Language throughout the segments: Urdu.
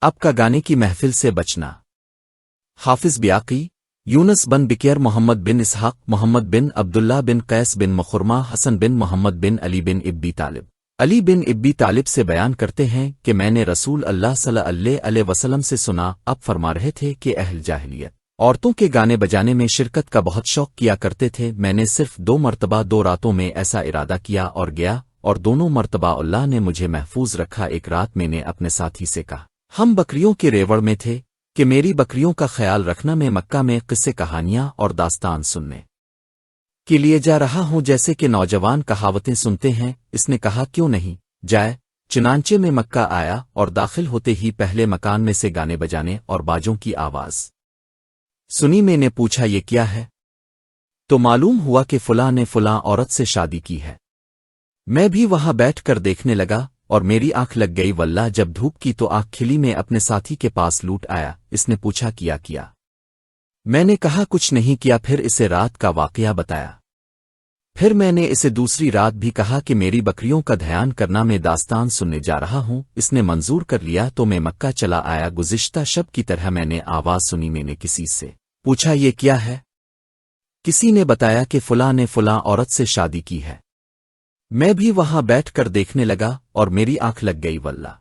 اب کا گانے کی محفل سے بچنا۔ حافظ بیاقی، یونس بن بکیر، محمد بن اسحاق، محمد بن عبداللہ بن قیس بن مخرمہ، حسن بن محمد بن علی بن ابی طالب۔ علی بن ابی طالب سے بیان کرتے ہیں کہ میں نے رسول اللہ صلی اللہ علیہ وسلم سے سنا، اب فرما رہے تھے کہ اہل جاہلیت عورتوں کے گانے بجانے میں شرکت کا بہت شوق کیا کرتے تھے۔ میں نے صرف 2 مرتبہ 2 راتوں میں ایسا ارادہ کیا اور گیا، اور دونوں مرتبہ اللہ نے مجھے محفوظ رکھا۔ ایک رات میں نے اپنے ساتھی سے کہا، ہم بکریوں کے ریوڑ میں تھے، کہ میری بکریوں کا خیال رکھنا، میں مکہ میں قصے کہانیاں اور داستان سننے کے لیے جا رہا ہوں، جیسے کہ نوجوان کہاوتیں سنتے ہیں۔ اس نے کہا، کیوں نہیں جائے؟ چنانچہ میں مکہ آیا اور داخل ہوتے ہی پہلے مکان میں سے گانے بجانے اور باجوں کی آواز سنی۔ میں نے پوچھا، یہ کیا ہے؟ تو معلوم ہوا کہ فلاں نے فلاں عورت سے شادی کی ہے۔ میں بھی وہاں بیٹھ کر دیکھنے لگا اور میری آنکھ لگ گئی۔ واللہ جب دھوپ کی تو آنکھ کھلی، میں اپنے ساتھی کے پاس لوٹ آیا۔ اس نے پوچھا، کیا؟ میں نے کہا، کچھ نہیں کیا۔ پھر اسے رات کا واقعہ بتایا۔ پھر میں نے اسے دوسری رات بھی کہا کہ میری بکریوں کا دھیان کرنا، میں داستان سننے جا رہا ہوں۔ اس نے منظور کر لیا تو میں مکہ چلا آیا۔ گزشتہ شب کی طرح میں نے آواز سنی۔ میں نے کسی سے پوچھا، یہ کیا ہے؟ کسی نے بتایا کہ فلاں نے فلاں عورت سے شادی کی ہے۔ میں بھی وہاں بیٹھ کر دیکھنے لگا اور میری آنکھ لگ گئی۔ واللہ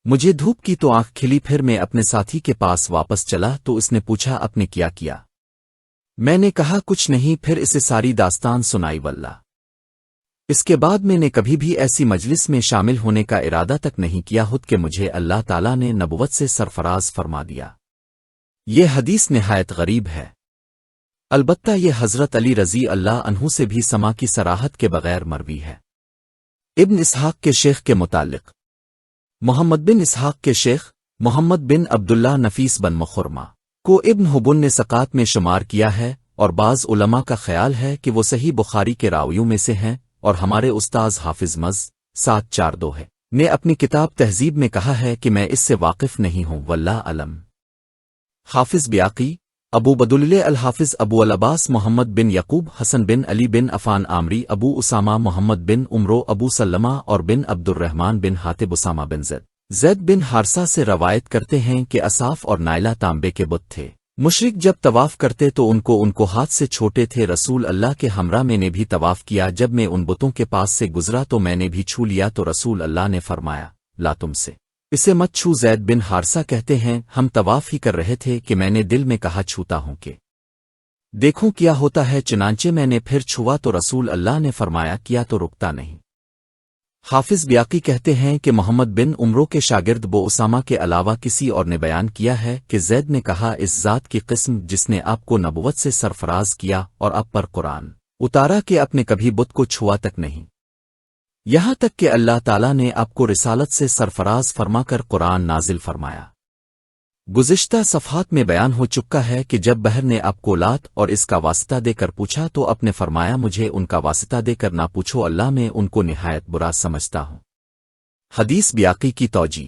مجھے دھوپ کی تو آنکھ کھلی۔ پھر میں اپنے ساتھی کے پاس واپس چلا تو اس نے پوچھا، اپ نے کیا؟ میں نے کہا، کچھ نہیں۔ پھر اسے ساری داستان سنائی۔ واللہ اس کے بعد میں نے کبھی بھی ایسی مجلس میں شامل ہونے کا ارادہ تک نہیں کیا، خود کہ مجھے اللہ تعالیٰ نے نبوت سے سرفراز فرما دیا۔ یہ حدیث نہایت غریب ہے، البتہ یہ حضرت علی رضی اللہ عنہ سے بھی سما کی صراحت کے بغیر مروی ہے۔ ابن اسحاق کے شیخ کے متعلق، محمد بن اسحاق کے شیخ محمد بن عبداللہ نفیس بن مخرمہ کو ابن حبن نے ثقات میں شمار کیا ہے، اور بعض علماء کا خیال ہے کہ وہ صحیح بخاری کے راویوں میں سے ہیں، اور ہمارے استاذ حافظ مز 742 ہے نے اپنی کتاب تہذیب میں کہا ہے کہ میں اس سے واقف نہیں ہوں، واللہ علم۔ حافظ بیاقی، ابو بدللہ الحافظ ابو العباس محمد بن یعقوب حسن بن علی بن عفان عامری، ابو اسامہ محمد بن عمرو، ابو سلمہ اور بن عبد الرحمن بن حاتب، اسامہ بن زید بن حارثہ سے روایت کرتے ہیں کہ اصاف اور نائلہ تانبے کے بت تھے۔ مشرک جب طواف کرتے تو ان کو ہاتھ سے چھوٹے تھے۔ رسول اللہ کے ہمراہ میں نے بھی طواف کیا۔ جب میں ان بتوں کے پاس سے گزرا تو میں نے بھی چھو لیا، تو رسول اللہ نے فرمایا، لا تم سے اسے مت چھو۔ زید بن حارثہ کہتے ہیں، ہم طواف ہی کر رہے تھے کہ میں نے دل میں کہا، چھوتا ہوں کہ دیکھوں کیا ہوتا ہے۔ چنانچہ میں نے پھر چھوا تو رسول اللہ نے فرمایا، کیا تو رکتا نہیں۔ حافظ بیاقی کہتے ہیں کہ محمد بن عمرو کے شاگرد بو اسامہ کے علاوہ کسی اور نے بیان کیا ہے کہ زید نے کہا، اس ذات کی قسم جس نے آپ کو نبوت سے سرفراز کیا اور آپ پر قرآن اتارا کہ آپ نے کبھی بت کو چھوا تک نہیں، یہاں تک کہ اللہ تعالیٰ نے آپ کو رسالت سے سرفراز فرما کر قرآن نازل فرمایا۔ گزشتہ صفحات میں بیان ہو چکا ہے کہ جب بحر نے آپ کو لات اور اس کا واسطہ دے کر پوچھا تو آپ نے فرمایا، مجھے ان کا واسطہ دے کر نہ پوچھو، اللہ میں ان کو نہایت برا سمجھتا ہوں۔ حدیث بیاقی کی توجیہ۔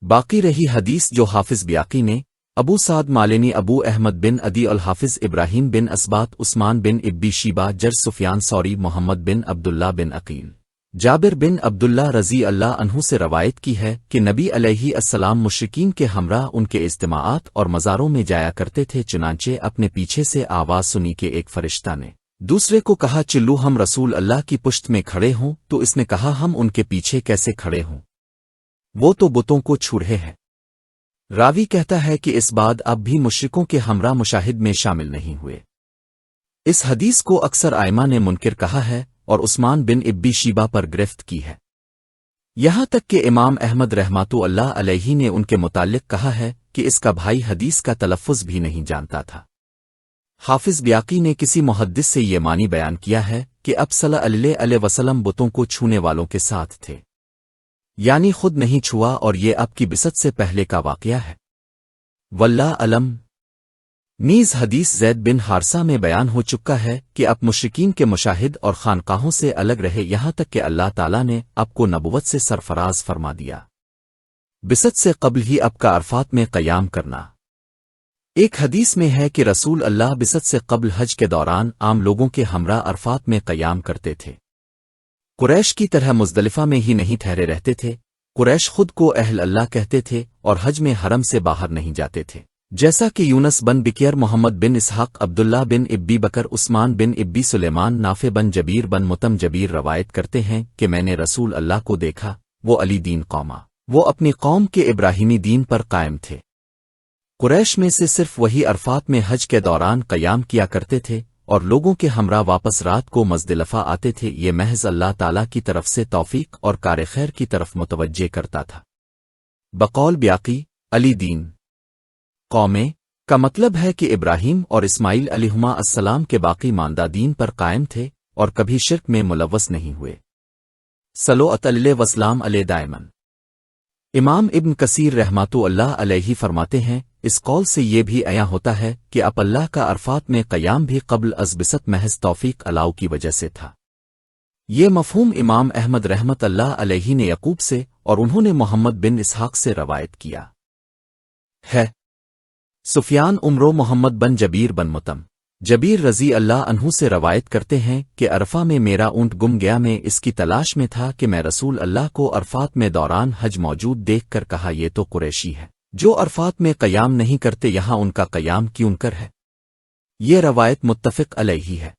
باقی رہی حدیث جو حافظ بیاقی نے ابو سعد مالنی، ابو احمد بن عدی الحافظ ابراہیم بن اسبات، عثمان بن ابی شیبہ، جرج سفیان ثوری، محمد بن عبداللہ بن عقیل، جابر بن عبداللہ رضی اللہ عنہ سے روایت کی ہے کہ نبی علیہ السلام مشرکین کے ہمراہ ان کے اجتماعات اور مزاروں میں جایا کرتے تھے۔ چنانچہ اپنے پیچھے سے آواز سنی کہ ایک فرشتہ نے دوسرے کو کہا، چلو ہم رسول اللہ کی پشت میں کھڑے ہوں، تو اس نے کہا، ہم ان کے پیچھے کیسے کھڑے ہوں، وہ تو بتوں کو چھو رہے ہیں۔ راوی کہتا ہے کہ اس بعد اب بھی مشرکوں کے ہمراہ مشاہد میں شامل نہیں ہوئے۔ اس حدیث کو اکثر ائمہ نے منکر کہا ہے اور عثمان بن ابی شیبہ پر گرفت کی ہے، یہاں تک کہ امام احمد رحمۃ اللہ علیہ نے ان کے متعلق کہا ہے کہ اس کا بھائی حدیث کا تلفظ بھی نہیں جانتا تھا۔ حافظ بیاقی نے کسی محدث سے یہ معنی بیان کیا ہے کہ اب صلی اللہ علیہ وسلم بتوں کو چھونے والوں کے ساتھ تھے، یعنی خود نہیں چھوا، اور یہ اب کی بعثت سے پہلے کا واقعہ ہے، واللہ علم۔ نیز حدیث زید بن حارثہ میں بیان ہو چکا ہے کہ اب مشرکین کے مشاہد اور خانقاہوں سے الگ رہے، یہاں تک کہ اللہ تعالیٰ نے اب کو نبوت سے سرفراز فرما دیا۔ بعثت سے قبل ہی اب کا عرفات میں قیام کرنا۔ ایک حدیث میں ہے کہ رسول اللہ بعثت سے قبل حج کے دوران عام لوگوں کے ہمراہ عرفات میں قیام کرتے تھے، قریش کی طرح مزدلفہ میں ہی نہیں ٹھہرے رہتے تھے، قریش خود کو اہل اللہ کہتے تھے اور حج میں حرم سے باہر نہیں جاتے تھے، جیسا کہ یونس بن بکیر، محمد بن اسحاق، عبداللہ بن ابی بکر، عثمان بن ابی سلیمان، نافع بن جبیر بن متم جبیر روایت کرتے ہیں کہ میں نے رسول اللہ کو دیکھا، وہ علی دین قوما، وہ اپنی قوم کے ابراہیمی دین پر قائم تھے۔ قریش میں سے صرف وہی عرفات میں حج کے دوران قیام کیا کرتے تھے اور لوگوں کے ہمراہ واپس رات کو مزدلفہ آتے تھے، یہ محض اللہ تعالیٰ کی طرف سے توفیق اور کار خیر کی طرف متوجہ کرتا تھا۔ بقول بیاقی، علی دین قومیں کا مطلب ہے کہ ابراہیم اور اسماعیل علیہما السلام کے باقی ماندہ دین پر قائم تھے اور کبھی شرک میں ملوث نہیں ہوئے۔ صلوات علیہ وسلام علیہ دائمن۔ امام ابن کثیر رحمۃ اللہ علیہ فرماتے ہیں، اس قول سے یہ بھی عیاں ہوتا ہے کہ اب اللہ کا عرفات میں قیام بھی قبل از بعثت محض توفیق علاؤ کی وجہ سے تھا۔ یہ مفہوم امام احمد رحمت اللہ علیہ نے یعقوب سے اور انہوں نے محمد بن اسحاق سے روایت کیا ہے۔ سفیان عمرو محمد بن جبیر بن متم جبیر رضی اللہ عنہ سے روایت کرتے ہیں کہ عرفہ میں میرا اونٹ گم گیا، میں اس کی تلاش میں تھا کہ میں رسول اللہ کو عرفات میں دوران حج موجود دیکھ کر کہا، یہ تو قریشی ہے جو عرفات میں قیام نہیں کرتے، یہاں ان کا قیام کیوں کر ہے؟ یہ روایت متفق علیہ ہے۔